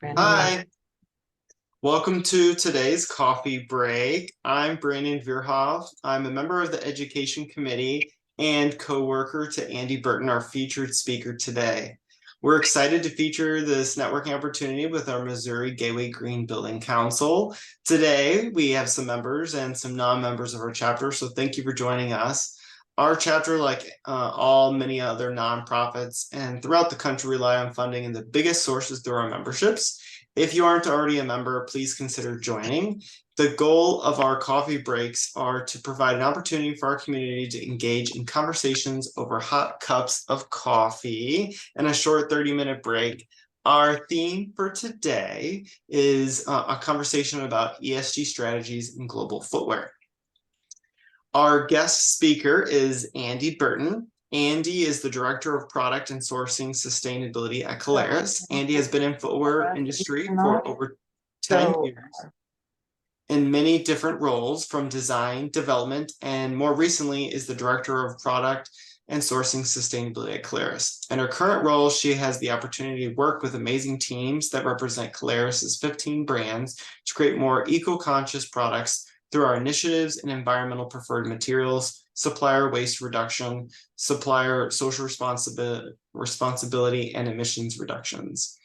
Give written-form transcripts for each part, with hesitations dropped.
Hi, welcome to today's coffee break. I'm Brandon Veerhoff. I'm a member of the Education Committee and co-worker to Andee Burton, our featured speaker today. We're excited to feature this networking opportunity with our Missouri Gateway Green Building Council. Today, we have some members and some non-members of our chapter, so thank you for joining us. Our chapter, like many other nonprofits and throughout the country, rely on funding, and the biggest source is through our memberships. If you aren't already a member, please consider joining. The goal of our coffee breaks are to provide an opportunity for our community to engage in conversations over hot cups of coffee and a short 30-minute break. Our theme for today is a conversation about ESG strategies in global footwear. Our guest speaker is Andee Burton. Andee is the Director of Product and Sourcing Sustainability at Caleres. Andee has been in footwear industry for over 10 years in many different roles, from design, development, and more recently is the Director of Product and Sourcing Sustainability at Caleres. In her current role, she has the opportunity to work with amazing teams that represent Caleres' 15 brands to create more eco-conscious products through our initiatives in environmental preferred materials, supplier waste reduction, supplier social responsibility, and emissions reductions.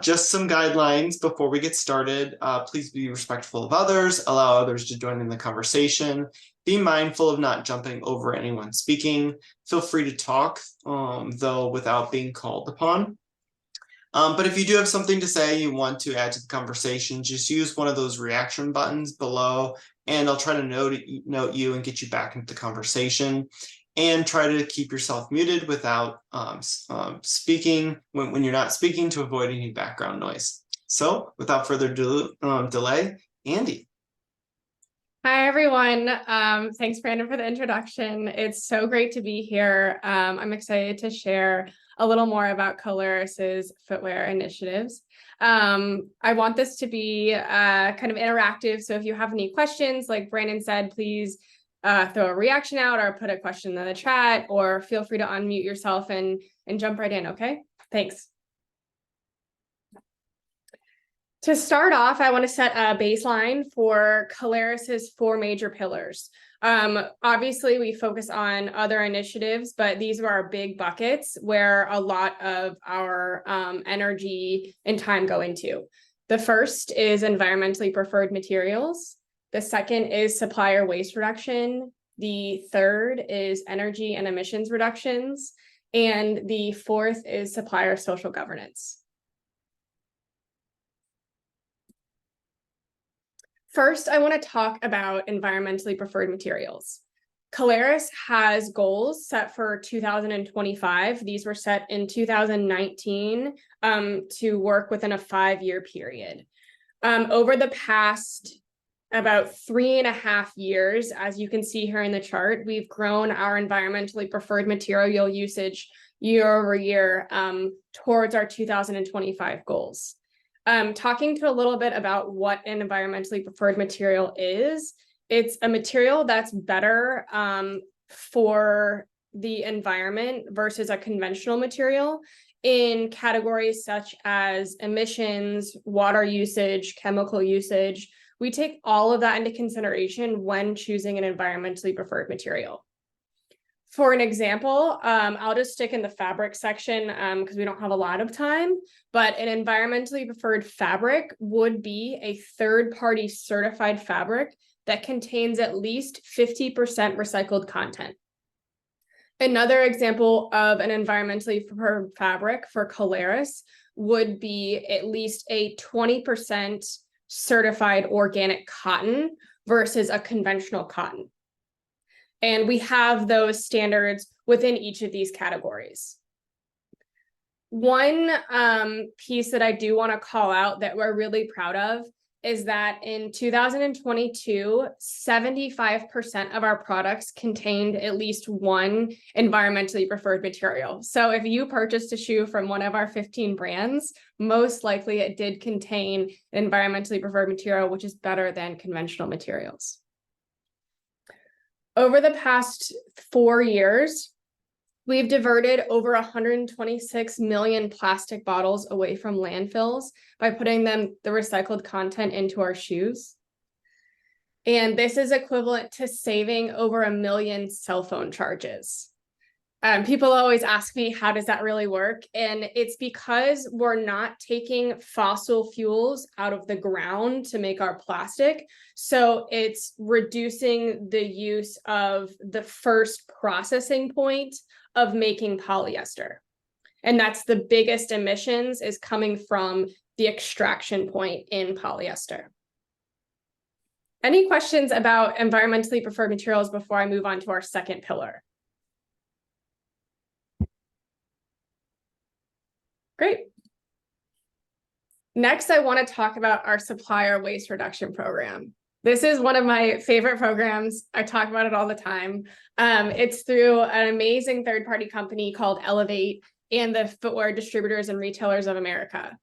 Just some guidelines before we get started. Please be respectful of others, allow others to join in the conversation. Be mindful of not jumping over anyone speaking. Feel free to talk, though, without being called upon. But if you do have something to say, you want to add to the conversation, just use one of those reaction buttons below, and I'll try to note you and get you back into the conversation. And try to keep yourself muted without speaking when you're not speaking, to avoid any background noise. So without further delay, Andee. Hi, everyone. Thanks, Brandon, for the introduction. It's so great to be here. I'm excited to share a little more about Caleres' footwear initiatives. I want this to be kind of interactive. So if you have any questions, like Brandon said, please throw a reaction out or put a question in the chat, or feel free to unmute yourself and jump right in. Okay, thanks. To start off, I want to set a baseline for Caleres' 4 major pillars. Obviously, we focus on other initiatives, but these are our big buckets where a lot of our energy and time go into. The first is environmentally preferred materials. The second is supplier waste reduction. The third is energy and emissions reductions. And the fourth is supplier social governance. First, I want to talk about environmentally preferred materials. Caleres has goals set for 2025. These were set in 2019 to work within a 5-year period. Over the past about 3.5 years, as you can see here in the chart, we've grown our environmentally preferred material usage year over year towards our 2025 goals. Talking to a little bit about what an environmentally preferred material is, it's a material that's better for the environment versus a conventional material in categories such as emissions, water usage, chemical usage. We take all of that into consideration when choosing an environmentally preferred material. For an example, I'll just stick in the fabric section because we don't have a lot of time, but an environmentally preferred fabric would be a third-party certified fabric that contains at least 50% recycled content. Another example of an environmentally preferred fabric for Caleres would be at least a 20% certified organic cotton versus a conventional cotton. And we have those standards within each of these categories. One piece that I do want to call out that we're really proud of is that in 2022, 75% of our products contained at least one environmentally preferred material. So if you purchased a shoe from one of our 15 brands, most likely it did contain an environmentally preferred material, which is better than conventional materials. Over the past 4 years, We've diverted over 126 million plastic bottles away from landfills by putting the recycled content into our shoes. And this is equivalent to saving over 1 million cell phone charges. People always ask me, how does that really work? And it's because we're not taking fossil fuels out of the ground to make our plastic. So it's reducing the use of the first processing point of making polyester. And that's the biggest emissions is coming from the extraction point in polyester. Any questions about environmentally preferred materials before I move on to our second pillar? Great. Next, I want to talk about our supplier waste reduction program. This is one of my favorite programs. I talk about it all the time. It's through an amazing third-party company called Elevate and the Footwear Distributors and Retailers of America.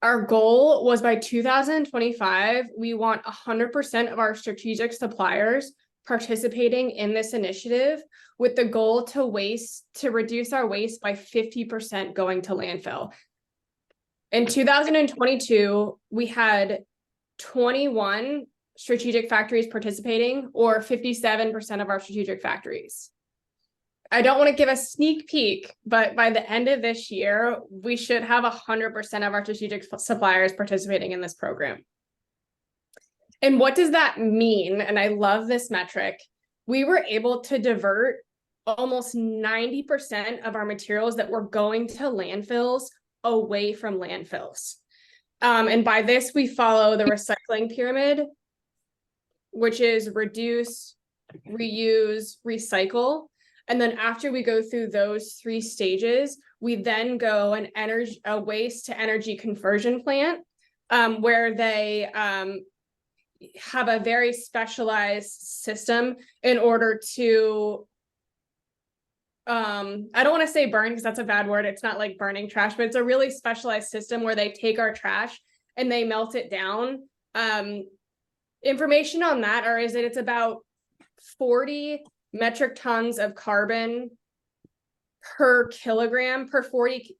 Our goal was by 2025, we want 100% of our strategic suppliers participating in this initiative with the goal to reduce our waste by 50% going to landfill. In 2022, we had 21 strategic factories participating, or 57% of our strategic factories. I don't want to give a sneak peek, but by the end of this year, we should have 100% of our strategic suppliers participating in this program. And what does that mean? And I love this metric. We were able to divert almost 90% of our materials that were going to landfills away from landfills. And by this, we follow the recycling pyramid, which is reduce, reuse, recycle. And then after we go through those 3 stages, we then go a waste to energy conversion plant, where they have a very specialized system in order to, I don't want to say burn because that's a bad word. It's not like burning trash, but it's a really specialized system where they take our trash and they melt it down. Information on that it's about 40 metric tons of carbon per kilogram, 40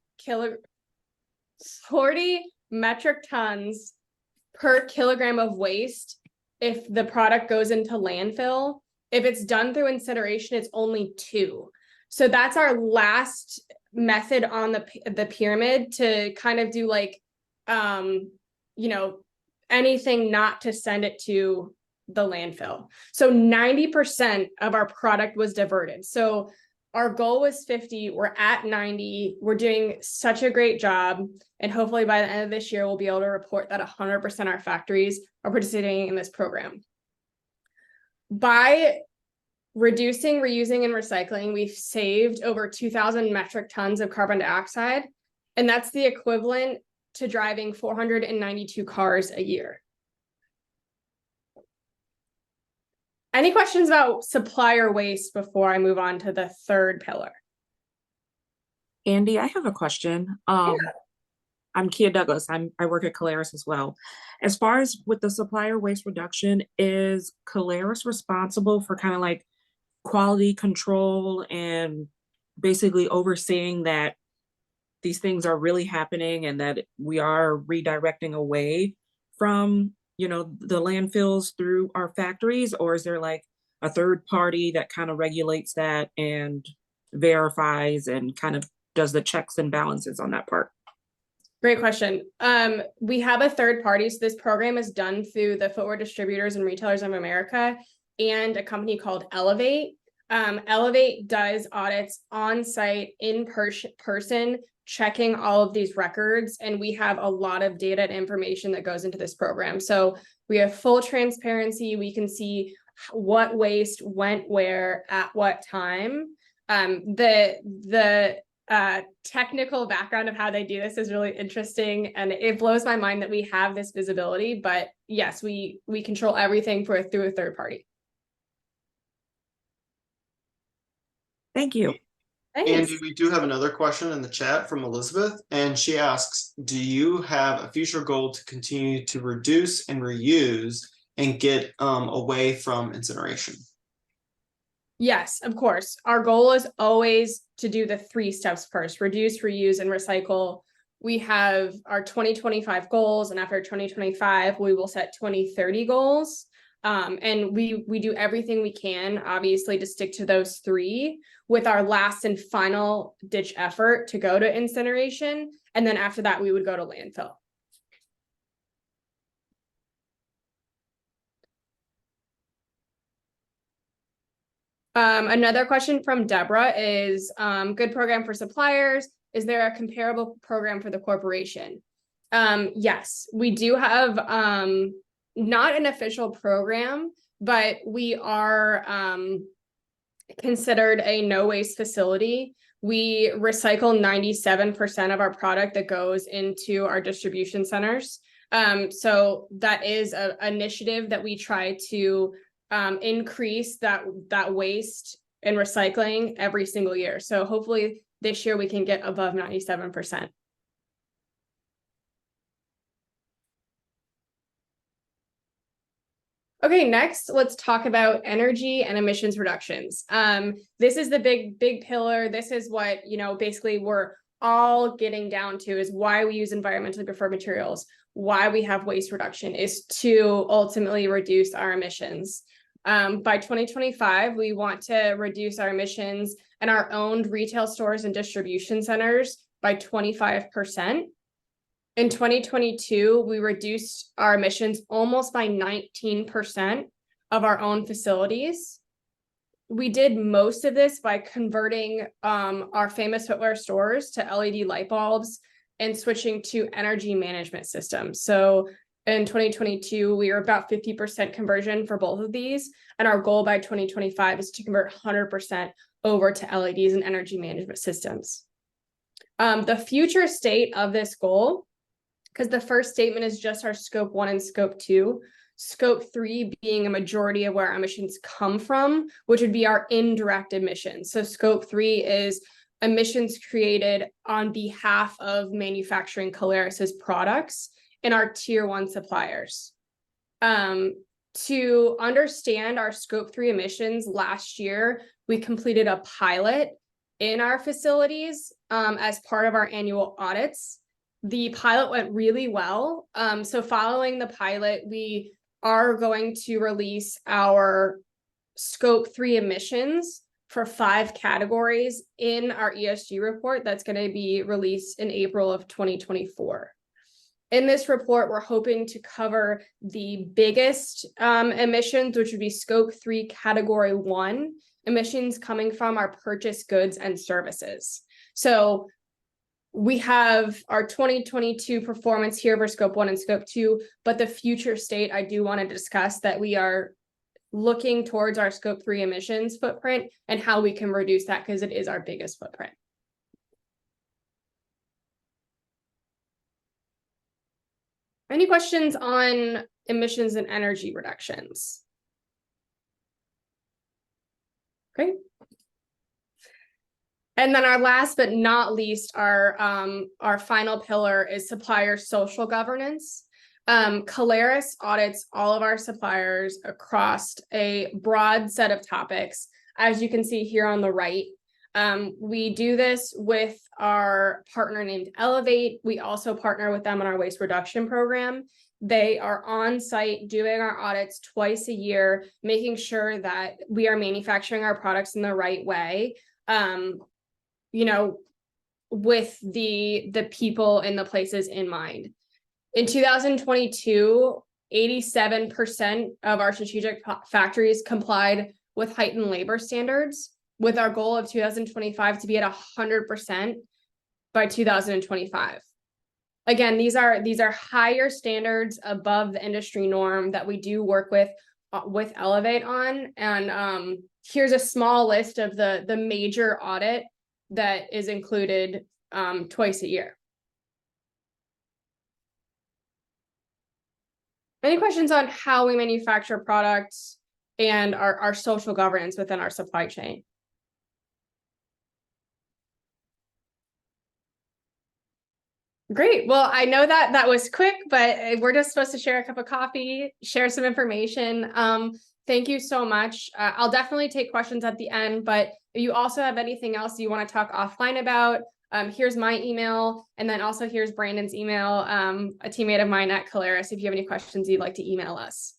metric tons per kilogram of waste if the product goes into landfill. If it's done through incineration, it's only 2. So that's our last method on the pyramid to kind of do like, anything not to send it to the landfill. So 90% of our product was diverted. So our goal was 50, we're at 90, we're doing such a great job. And hopefully by the end of this year, we'll be able to report that 100% of our factories are participating in this program. By reducing, reusing, and recycling, we've saved over 2,000 metric tons of carbon dioxide. And that's the equivalent to driving 492 cars a year. Any questions about supplier waste before I move on to the third pillar? Andee, I have a question. I'm Kia Douglas. I work at Caleres as well. As far as with the supplier waste reduction, is Caleres responsible for kind of like quality control and basically overseeing that these things are really happening and that we are redirecting away from, the landfills through our factories? Or is there like a third party that kind of regulates that and verifies and kind of does the checks and balances on that part? Great question. We have a third party. So this program is done through the Footwear Distributors and Retailers of America and a company called Elevate. Elevate does audits on site in person, checking all of these records. And we have a lot of data and information that goes into this program. So we have full transparency. We can see what waste went where at what time. The technical background of how they do this is really interesting, and it blows my mind that we have this visibility. But yes, we control everything through a third party. Thank you. Thanks. Andee, we do have another question in the chat from Elizabeth, and she asks, do you have a future goal to continue to reduce and reuse and get away from incineration? Yes, of course. Our goal is always to do the 3 steps first: reduce, reuse, and recycle. We have our 2025 goals, and after 2025, we will set 2030 goals. And we do everything we can, obviously, to stick to those 3, with our last and final ditch effort to go to incineration. And then after that, we would go to landfill. Another question from Deborah is, good program for suppliers. Is there a comparable program for the corporation? Yes, we do have not an official program, but we are considered a no waste facility. We recycle 97% of our product that goes into our distribution centers. So that is an initiative that we try to increase that waste and recycling every single year. So hopefully this year we can get above 97%. Okay, next, let's talk about energy and emissions reductions. This is the big pillar. This is what, basically we're all getting down to, is why we use environmentally preferred materials, why we have waste reduction, is to ultimately reduce our emissions. By 2025, we want to reduce our emissions in our owned retail stores and distribution centers by 25%. In 2022, we reduced our emissions almost by 19% of our own facilities. We did most of this by converting our famous footwear stores to LED light bulbs and switching to energy management systems. So in 2022, we were about 50% conversion for both of these. And our goal by 2025 is to convert 100% over to LEDs and energy management systems. The future state of this goal, because the first statement is just our scope 1 and scope 2, scope 3 being a majority of where our emissions come from, which would be our indirect emissions. So scope 3 is emissions created on behalf of manufacturing Caleres's products and our tier 1 suppliers. To understand our scope 3 emissions, last year, we completed a pilot in our facilities as part of our annual audits. The pilot went really well. So following the pilot, we are going to release our scope 3 emissions for 5 categories in our ESG report that's going to be released in April of 2024. In this report, we're hoping to cover the biggest emissions, which would be scope 3 category 1 emissions coming from our purchased goods and services. So we have our 2022 performance here for scope 1 and scope 2, but the future state, I do want to discuss that we are looking towards our scope 3 emissions footprint and how we can reduce that, because it is our biggest footprint. Any questions on emissions and energy reductions? Great. And then our last but not least, our final pillar is supplier social governance. Caleres audits all of our suppliers across a broad set of topics, as you can see here on the right. We do this with our partner named Elevate. We also partner with them on our waste reduction program. They are on site doing our audits twice a year, making sure that we are manufacturing our products in the right way. With the people and the places in mind. In 2022, 87% of our strategic factories complied with heightened labor standards, with our goal of 2025 to be at 100% by 2025. Again, these are higher standards above the industry norm that we do work with Elevate on. And here's a small list of the major audit that is included twice a year. Any questions on how we manufacture products and our social governance within our supply chain? Great. Well, I know that was quick, but we're just supposed to share a cup of coffee, share some information. Thank you so much. I'll definitely take questions at the end, but if you also have anything else you want to talk offline about, here's my email, and then also here's Brandon's email, a teammate of mine at Caleres, if you have any questions you'd like to email us.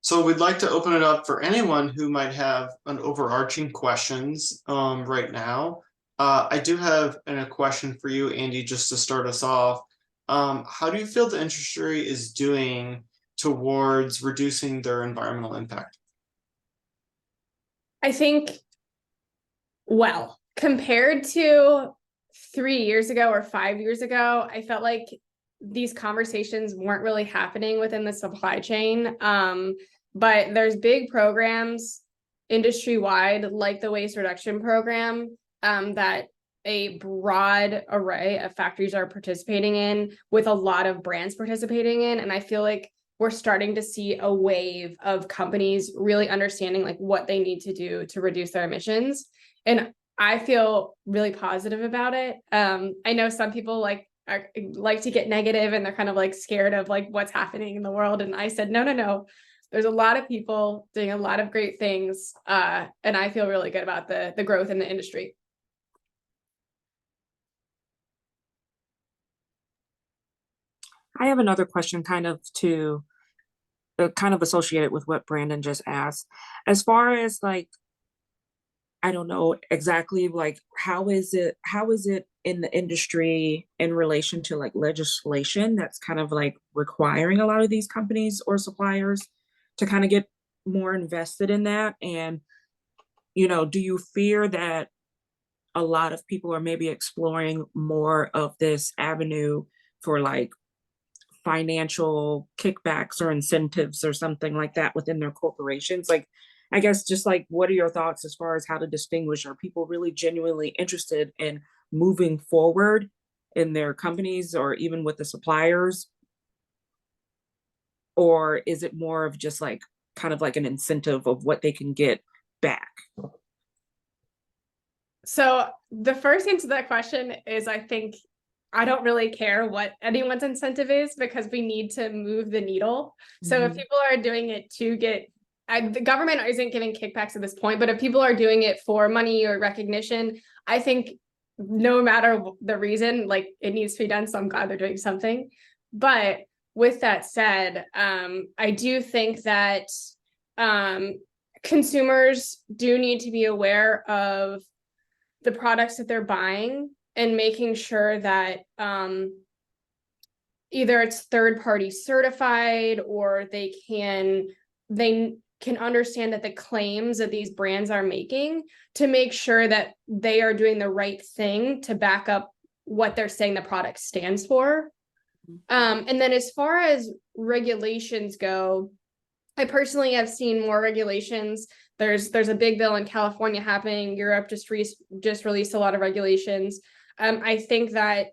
So we'd like to open it up for anyone who might have an overarching questions right now. I do have a question for you, Andee, just to start us off. How do you feel the industry is doing towards reducing their environmental impact? I think, well, compared to 3 years ago or 5 years ago, I felt like these conversations weren't really happening within the supply chain. But there's big programs industry-wide, like the waste reduction program, that a broad array of factories are participating in, with a lot of brands participating in. And I feel like we're starting to see a wave of companies really understanding like what they need to do to reduce their emissions. And I feel really positive about it. I know some people like to get negative, and they're kind of like scared of like what's happening in the world. And I said, no. There's a lot of people doing a lot of great things. And I feel really good about the growth in the industry. I have another question kind of associated with what Brandon just asked. As far as like, I don't know exactly like how is it in the industry in relation to like legislation that's kind of like requiring a lot of these companies or suppliers to kind of get more invested in that? And, do you fear that a lot of people are maybe exploring more of this avenue for like financial kickbacks or incentives or something like that within their corporations? Like, I guess just like, what are your thoughts as far as how to distinguish? Are people really genuinely interested in moving forward in their companies or even with the suppliers? Or is it more of just like kind of like an incentive of what they can get back? So the first answer to that question is, I think I don't really care what anyone's incentive is, because we need to move the needle. So if people are doing it to get, the government isn't giving kickbacks at this point, but if people are doing it for money or recognition, I think no matter the reason, like it needs to be done. So I'm glad they're doing something. But with that said, I do think that consumers do need to be aware of the products that they're buying, and making sure that either it's third-party certified, or they can understand that the claims that these brands are making, to make sure that they are doing the right thing to back up what they're saying the product stands for. And then as far as regulations go, I personally have seen more regulations. There's a big bill in California happening. Europe just released a lot of regulations. I think that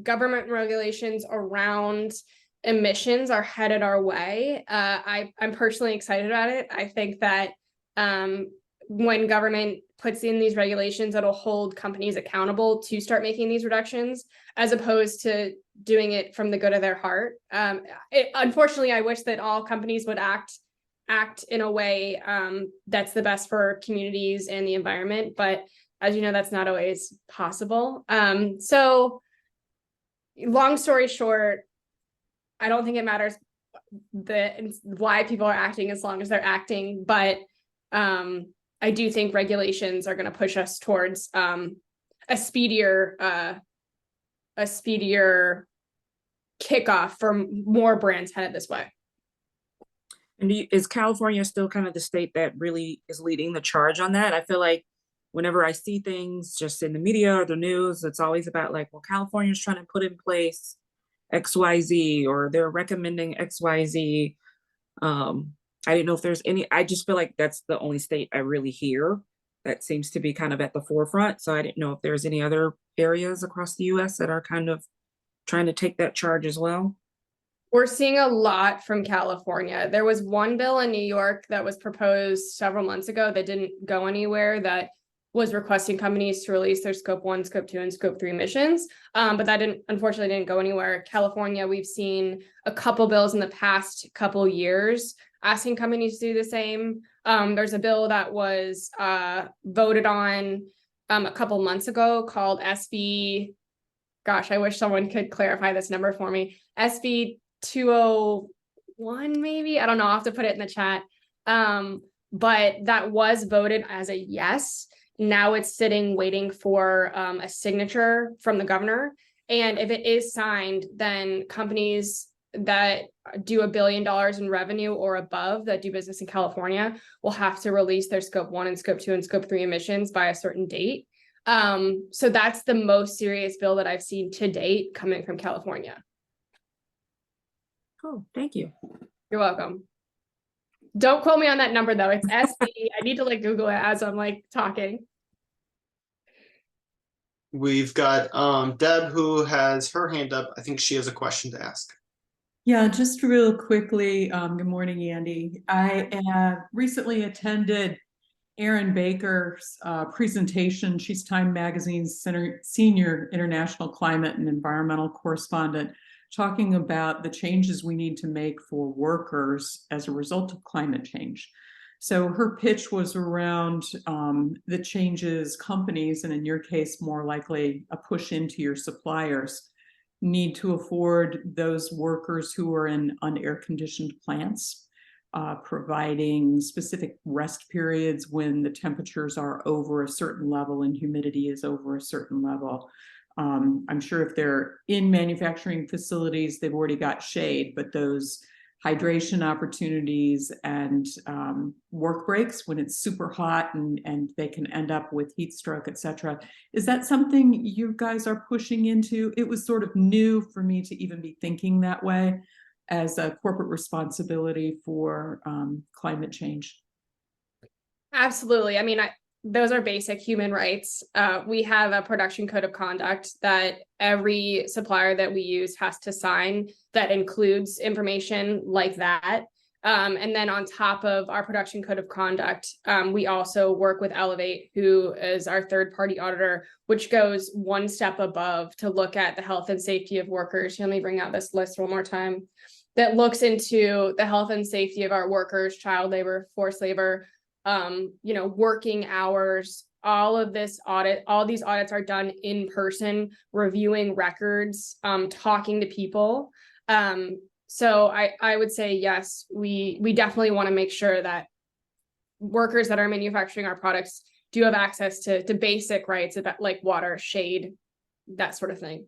government regulations around emissions are headed our way. I'm personally excited about it. I think that when government puts in these regulations, it'll hold companies accountable to start making these reductions, as opposed to doing it from the good of their heart. Unfortunately, I wish that all companies would act in a way that's the best for communities and the environment, but as you know, that's not always possible. So long story short, I don't think it matters why people are acting, as long as they're acting. But I do think regulations are going to push us towards a speedier kickoff for more brands headed this way. And is California still kind of the state that really is leading the charge on that? I feel like whenever I see things just in the media or the news, it's always about like, well, California's trying to put in place XYZ, or they're recommending XYZ. I didn't know if there's any, I just feel like that's the only state I really hear that seems to be kind of at the forefront. So I didn't know if there's any other areas across the US that are kind of trying to take that charge as well. We're seeing a lot from California. There was one bill in New York that was proposed several months ago that didn't go anywhere, that was requesting companies to release their scope 1, scope 2, and scope 3 emissions. But that unfortunately didn't go anywhere. California, we've seen a couple bills in the past couple years asking companies to do the same. There's a bill that was voted on a couple months ago called SB, gosh, I wish someone could clarify this number for me. SB 201, maybe? I don't know. I'll have to put it in the chat. But that was voted as a yes. Now it's sitting waiting for a signature from the governor. And if it is signed, then companies that do $1 billion in revenue or above that do business in California will have to release their scope 1 and scope 2 and scope 3 emissions by a certain date. So that's the most serious bill that I've seen to date coming from California. Cool, thank you. You're welcome. Don't quote me on that number though. It's SB. I need to like Google it as I'm like talking. We've got Deb, who has her hand up. I think she has a question to ask. Yeah, just real quickly. Good morning, Andy. I recently attended Erin Baker's presentation. She's Time Magazine's Senior International Climate and Environmental Correspondent, talking about the changes we need to make for workers as a result of climate change. So her pitch was around the changes companies, and in your case, more likely a push into your suppliers, need to afford those workers who are in unair-conditioned plants, providing specific rest periods when the temperatures are over a certain level and humidity is over a certain level. I'm sure if they're in manufacturing facilities, they've already got shade, but those hydration opportunities and work breaks when it's super hot and they can end up with heat stroke, etc. Is that something you guys are pushing into? It was sort of new for me to even be thinking that way as a corporate responsibility for climate change. Absolutely. I mean, those are basic human rights. We have a production code of conduct that every supplier that we use has to sign that includes information like that. And then on top of our production code of conduct, we also work with Elevate, who is our third-party auditor, which goes one step above to look at the health and safety of workers. Let me bring out this list one more time. That looks into the health and safety of our workers, child labor, forced labor, working hours, all of this audit, all these audits are done in person, reviewing records, talking to people. So I would say, yes, we definitely want to make sure that workers that are manufacturing our products do have access to basic rights about like water, shade, that sort of thing.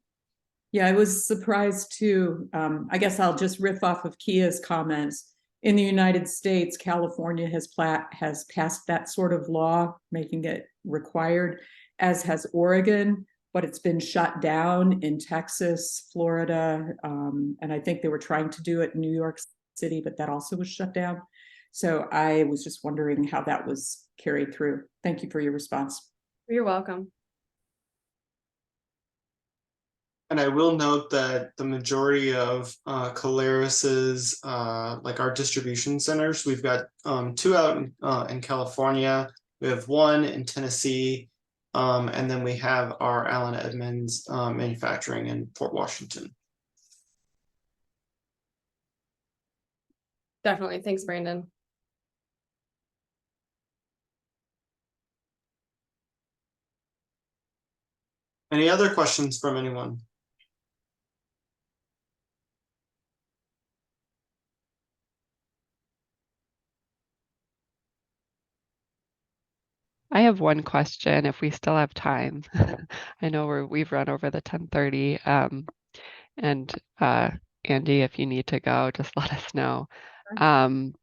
Yeah, I was surprised too. I guess I'll just riff off of Kia's comments. In the United States, California has passed that sort of law, making it required, as has Oregon, but it's been shut down in Texas, Florida, and I think they were trying to do it in New York City, but that also was shut down. So I was just wondering how that was carried through. Thank you for your response. You're welcome. And I will note that the majority of Caleres's, like our distribution centers, we've got 2 out in Calefornia, we have 1 in Tennessee, and then we have our Allen Edmonds manufacturing in Fort Washington. Definitely. Thanks, Brandon. Any other questions from anyone? I have one question if we still have time. I know we've run over the 10:30. And Andee, if you need to go, just let us know. I'm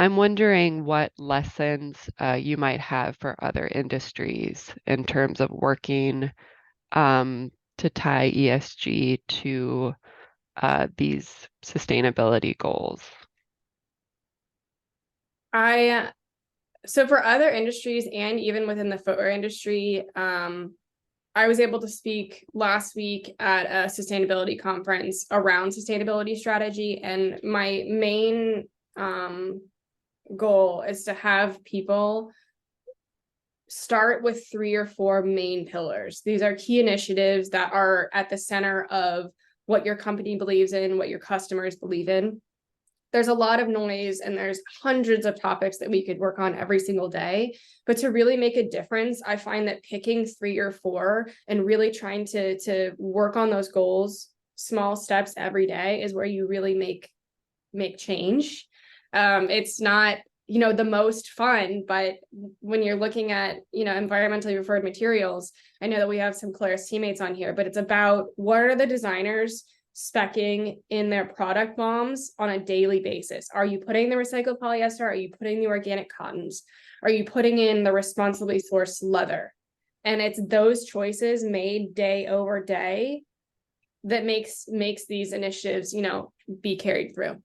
wondering what lessons you might have for other industries in terms of working to tie ESG to these sustainability goals. So for other industries and even within the footwear industry, I was able to speak last week at a sustainability conference around sustainability strategy. And my main goal is to have people start with 3 or 4 main pillars. These are key initiatives that are at the center of what your company believes in, what your customers believe in. There's a lot of noise and there's hundreds of topics that we could work on every single day. But to really make a difference, I find that picking 3 or 4 and really trying to work on those goals, small steps every day, is where you really make change. It's not, you know, the most fun, but when you're looking at, you know, environmentally preferred materials, I know that we have some Caleres teammates on here, but it's about what are the designers speccing in their product bombs on a daily basis? Are you putting the recycled polyester? Are you putting the organic cottons? Are you putting in the responsibly sourced leather? And it's those choices made day over day that makes these initiatives, you know, be carried through.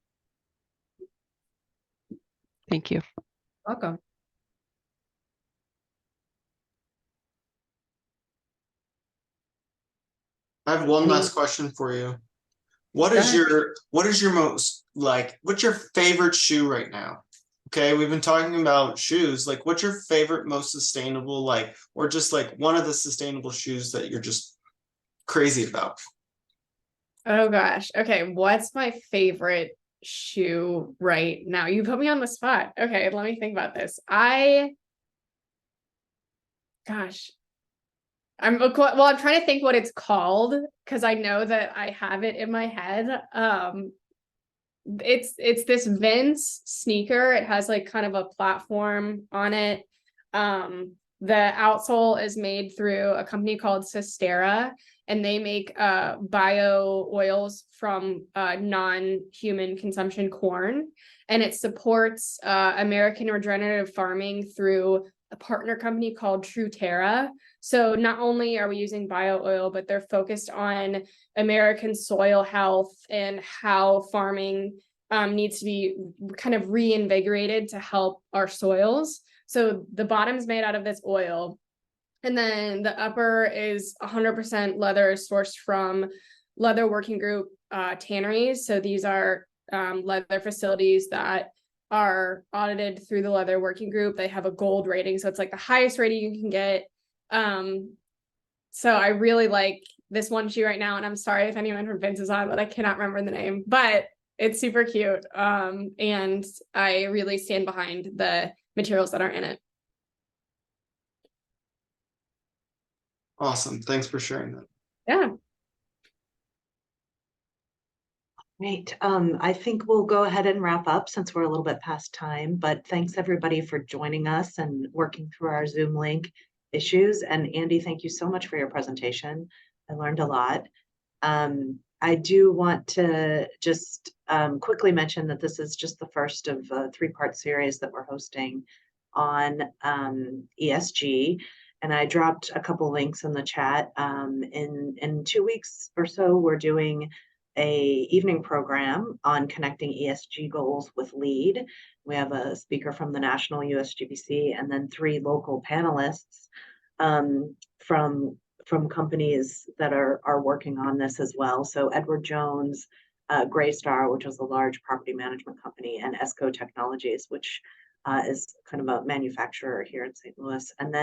Thank you. Welcome. I have one last question for you. What is your most like, what's your favorite shoe right now? Okay, we've been talking about shoes. Like, what's your favorite, most sustainable, like, or just like one of the sustainable shoes that you're just crazy about? Oh gosh. Okay, what's my favorite shoe right now? You put me on the spot. Okay, let me think about this. Gosh. I'm trying to think what it's called because I know that I have it in my head. It's this Vince sneaker. It has like kind of a platform on it. The outsole is made through a company called Sistera, and they make bio oils from non-human consumption corn, and it supports American regenerative farming through a partner company called True Terra. So not only are we using bio oil, but they're focused on American soil health and how farming needs to be kind of reinvigorated to help our soils. So the bottom's made out of this oil, and then the upper is 100% leather sourced from leather working group tanneries. So these are leather facilities that are audited through the leather working group. They have a gold rating, so it's like the highest rating you can get. So I really like this one shoe right now, and I'm sorry if anyone from Vince is on, but I cannot remember the name, but it's super cute. And I really stand behind the materials that are in it. Awesome. Thanks for sharing that. Yeah. Great. I think we'll go ahead and wrap up since we're a little bit past time, but thanks everybody for joining us and working through our Zoom link issues. And Andee, thank you so much for your presentation. I learned a lot. I do want to just quickly mention that this is just the first of a 3-part series that we're hosting on ESG. And I dropped a couple links in the chat. In 2 weeks or so, we're doing a evening program on connecting ESG goals with LEAD. We have a speaker from the National USGBC and then 3 local panelists from companies that are working on this as well. So Edward Jones, Greystar, which is a large property management company, and ESCO Technologies, which is kind of a manufacturer here in St. Louis. And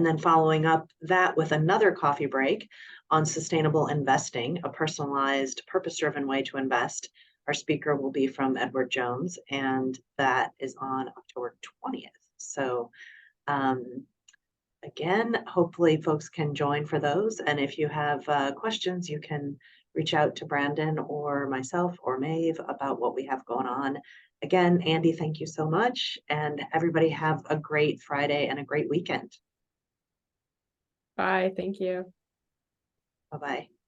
then following up that with another coffee break on sustainable investing, a personalized, purpose-driven way to invest. Our speaker will be from Edward Jones, and that is on October 20th. So again, hopefully folks can join for those. And if you have questions, you can reach out to Brandon or myself or Maeve about what we have going on. Again, Andee, thank you so much. And everybody have a great Friday and a great weekend. Bye. Thank you. Bye-bye.